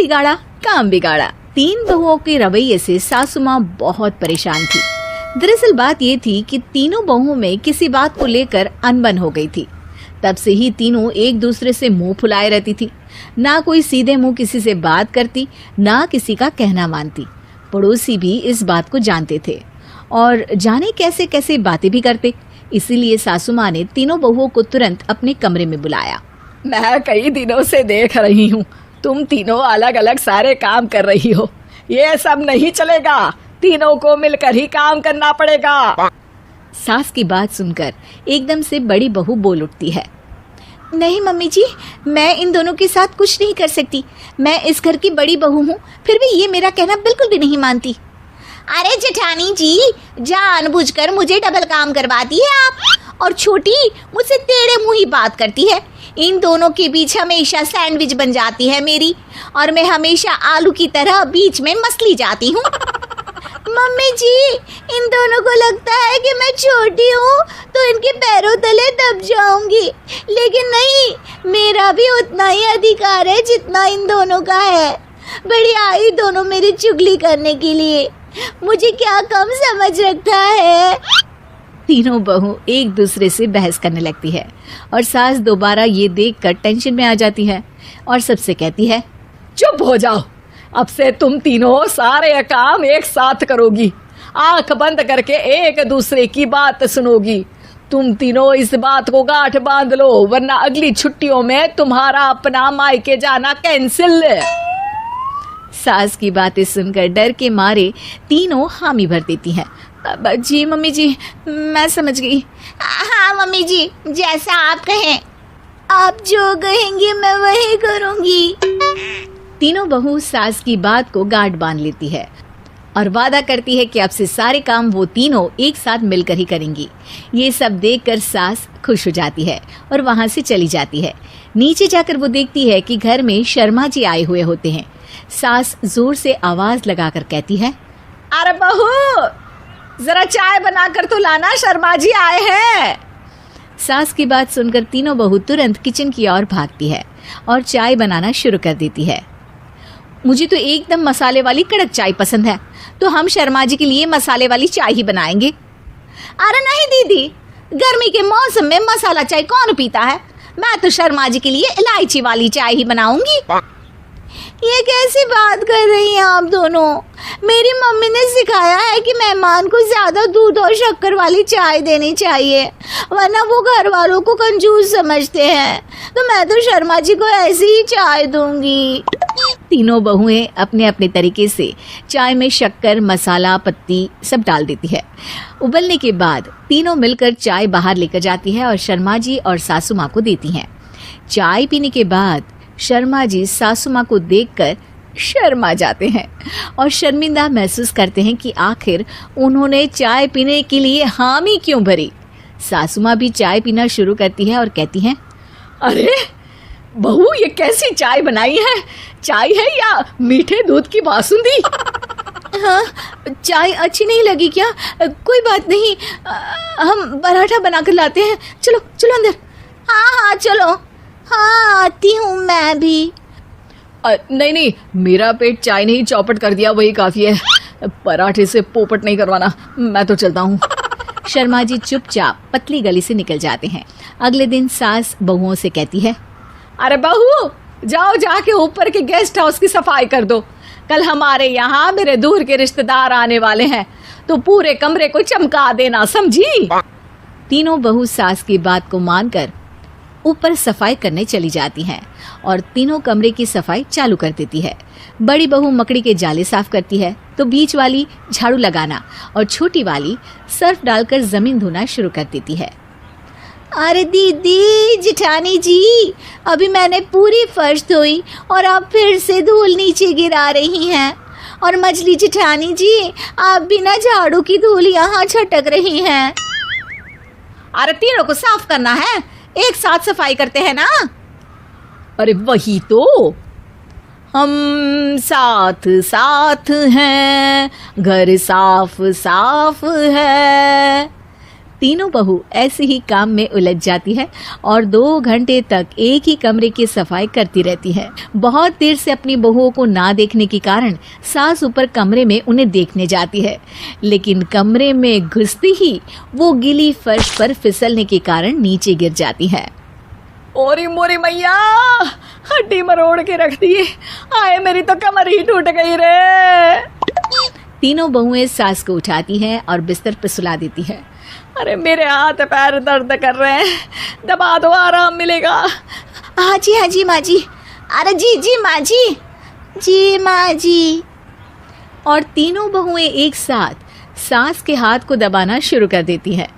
बिगाड़ा काम बिगाड़ा। तीन बहुओं के रवैये से सासू माँ बहुत परेशान थी। दरअसल बात ये थी कि तीनों बहुओं में किसी बात को लेकर अनबन हो गई थी। तब से ही तीनों एक दूसरे से मुंह फुलाए रहती थी। ना कोई सीधे मुंह किसी से बात करती, ना किसी का कहना मानती। पड़ोसी भी इस बात को जानते थे और जाने कैसे कैसे बातें भी करते। इसीलिए सासू माँ ने तीनों बहुओं को तुरंत अपने कमरे में बुलाया। मैं कई दिनों से देख रही हूँ, तुम तीनों अलग अलग सारे काम कर रही हो। ये सब नहीं चलेगा, तीनों को मिलकर ही काम करना पड़ेगा। सास की बात सुनकर एकदम से बड़ी बहू बोल उठती है। नहीं मम्मी जी, मैं इन दोनों के साथ कुछ नहीं कर सकती। मैं इस घर की बड़ी बहू हूँ, फिर भी ये मेरा कहना बिल्कुल भी नहीं मानती। अरे जेठानी जी, जानबूझकर मुझे डबल काम करवाती है आप, और छोटी मुझसे टेढ़े मुंह ही बात करती है। इन दोनों के बीच हमेशा सैंडविच बन जाती है मेरी, और मैं हमेशा आलू की तरह बीच में मसली जाती हूँ। मम्मी जी, इन दोनों को लगता है कि मैं छोटी हूँ तो इनके पैरों तले दब जाऊंगी, लेकिन नहीं, मेरा भी उतना ही अधिकार है जितना इन दोनों का है। बड़ी आई दोनों मेरी चुगली करने के लिए, मुझे क्या कम समझ रखा है। तीनों बहू एक दूसरे से बहस करने लगती है और सास दोबारा ये देखकर टेंशन में आ जाती है और सबसे कहती है, चुप हो जाओ, अब से तुम तीनों सारे काम एक साथ करोगी। आंख बंद करके एक दूसरे की बात सुनोगी। तुम तीनों इस बात को गांठ बांध लो, वरना अगली छुट्टियों में तुम्हारा अपना मायके जाना कैंसिल। सास की बातें सुनकर डर के मारे तीनों हामी भर देती हैं। जी मम्मी जी, मैं समझ गई। हाँ मम्मी जी, जैसा आप कहें। आप जो कहेंगे मैं वही करूंगी। तीनों बहू सास की बात को गांठ बांध लेती है और वादा करती है कि अब से सारे काम वो तीनों एक साथ मिलकर ही करेंगी। ये सब देखकर सास खुश हो जाती है और वहां से चली जाती है। नीचे जाकर वो देखती है कि घर में शर्मा जी आए हुए होते हैं। सास जोर से आवाज लगाकर कहती है, अरे बहू, जरा चाय बनाकर तो लाना, शर्मा जी आए हैं। सास की बात सुनकर तीनों बहू तुरंत किचन की ओर भागती है और चाय बनाना शुरू कर देती है। मुझे तो एकदम मसाले वाली कड़क चाय पसंद है, तो हम शर्मा जी के लिए मसाले वाली चाय ही बनाएंगे। अरे नहीं दीदी, गर्मी के मौसम में मसाला चाय कौन पीता है? मैं तो शर्मा जी के लिए इलायची वाली चाय ही बनाऊंगी। ये कैसी बात कर रही हैं आप दोनों? मेरी मम्मी ने सिखाया है कि मेहमान को ज्यादा दूध और शक्कर वाली चाय देनी चाहिए, वरना वो घर वालों को कंजूस समझते हैं। तो मैं तो शर्मा जी को ऐसी ही चाय दूंगी। तीनों बहुएं अपने अपने तरीके से चाय में शक्कर, मसाला, पत्ती सब डाल देती है। उबलने के बाद तीनों मिलकर चाय बाहर लेकर जाती है और शर्मा जी और सासू माँ को देती हैं। चाय पीने के बाद शर्मा जी सासू माँ को देखकर शर्मा जाते हैं और शर्मिंदा महसूस करते हैं कि आखिर उन्होंने चाय पीने के लिए हामी क्यों भरी। सासू माँ भी चाय पीना शुरू करती है और कहती हैं, अरे बहू, ये कैसी चाय बनाई है? चाय है या मीठे दूध की बासुंदी? हाँ, चाय अच्छी नहीं लगी क्या? कोई बात नहीं, हम पराठा बनाकर लाते हैं। चलो चलो अंदर। हाँ चलो, हाँ आती हूँ मैं भी। नहीं, मेरा पेट चाय ने ही चौपट कर दिया, वही काफी है। पराठे से पोपट नहीं करवाना, मैं तो चलता हूँ। शर्मा जी चुपचाप पतली गली से निकल जाते हैं। अगले दिन सास बहुओं से कहती है, अरे बहू, जाओ जाके ऊपर के गेस्ट हाउस की सफाई कर दो। कल हमारे यहाँ मेरे दूर के रिश्तेदार आने वाले हैं, तो पूरे कमरे को चमका देना, समझी? तीनों बहू सास की बात को मानकर ऊपर सफाई करने चली जाती हैं और तीनों कमरे की सफाई चालू कर देती है। बड़ी बहू मकड़ी के जाले साफ करती है, तो बीच वाली झाड़ू लगाना और छोटी वाली सर्फ डालकर जमीन धोना शुरू कर देती है। अरे दीदी, जेठानी जी, अभी मैंने पूरी फर्श धोई और आप फिर से धूल नीचे गिरा रही हैं। और मछली जेठानी जी, आप बिना झाड़ू की धूल यहाँ छटक रही हैं। अरे तीनों को साफ करना है, एक साथ सफाई करते हैं ना। अरे वही तो, हम साथ साथ हैं, घर साफ साफ है। तीनों बहू ऐसे ही काम में उलझ जाती है और 2 घंटे तक एक ही कमरे की सफाई करती रहती है। बहुत देर से अपनी बहुओं को ना देखने के कारण सास ऊपर कमरे में उन्हें देखने जाती है, लेकिन कमरे में घुसती ही वो गीली फर्श पर फिसलने के कारण नीचे गिर जाती है। ओरी मोरी मैया, हड्डी मरोड़ के रख दी। आए मेरी तो कमर ही टूट गई रे। तीनों बहुएं सास को उठाती हैं और बिस्तर पर सुला देती है। अरे मेरे हाथ पैर दर्द कर रहे हैं, दबा दो आराम मिलेगा। हाँ जी माँ जी। अरे जी माँ जी माँ जी। और तीनों बहुएं एक साथ सास के हाथ को दबाना शुरू कर देती हैं।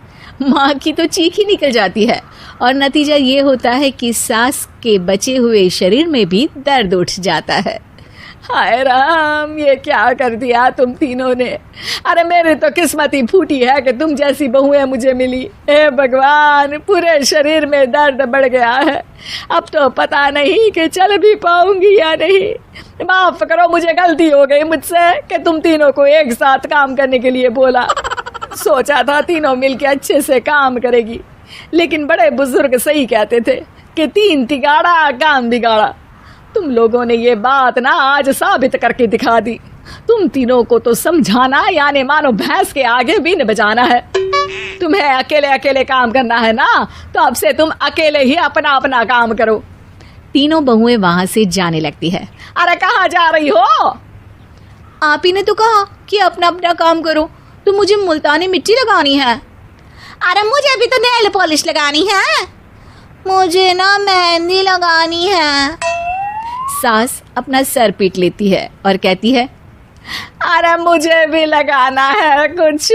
माँ की तो चीख ही निकल जाती है और नतीजा ये होता है कि सास के बचे हुए शरीर में भी दर्द उठ जाता है। हाय राम, ये क्या कर दिया तुम तीनों ने। अरे मेरी तो किस्मत ही फूटी है कि तुम जैसी बहुएं मुझे मिली। हे भगवान, पूरे शरीर में दर्द बढ़ गया है। अब तो पता नहीं कि चल भी पाऊंगी या नहीं। माफ करो, मुझे गलती हो गई मुझसे कि तुम तीनों को एक साथ काम करने के लिए बोला। सोचा था तीनों मिलके अच्छे से काम करेगी, लेकिन बड़े बुजुर्ग सही कहते थे कि 3 तिगाड़ा काम बिगाड़ा। तुम लोगों ने ये बात ना आज साबित करके दिखा दी। तुम तीनों को तो समझाना यानी मानो भैंस के आगे बीन बजाना है। तुम्हें अकेले अकेले काम करना है ना, तो अब से तुम अकेले ही अपना अपना काम करो। तीनों बहुएं वहां से जाने लगती है। अरे कहाँ जा रही हो? आप ही ने तो कहा कि अपना अपना काम करो, तो मुझे मुल्तानी मिट्टी लगानी है। अरे मुझे भी तो नेल पॉलिश लगानी है। मुझे ना मेहंदी लगानी है। सास अपना सर पीट लेती है और कहती है, अरे मुझे भी लगाना है कुछ।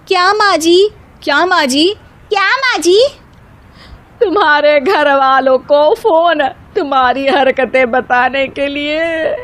क्या माँ जी? क्या माँ जी? क्या माँ जी? तुम्हारे घर वालों को फोन तुम्हारी हरकतें बताने के लिए।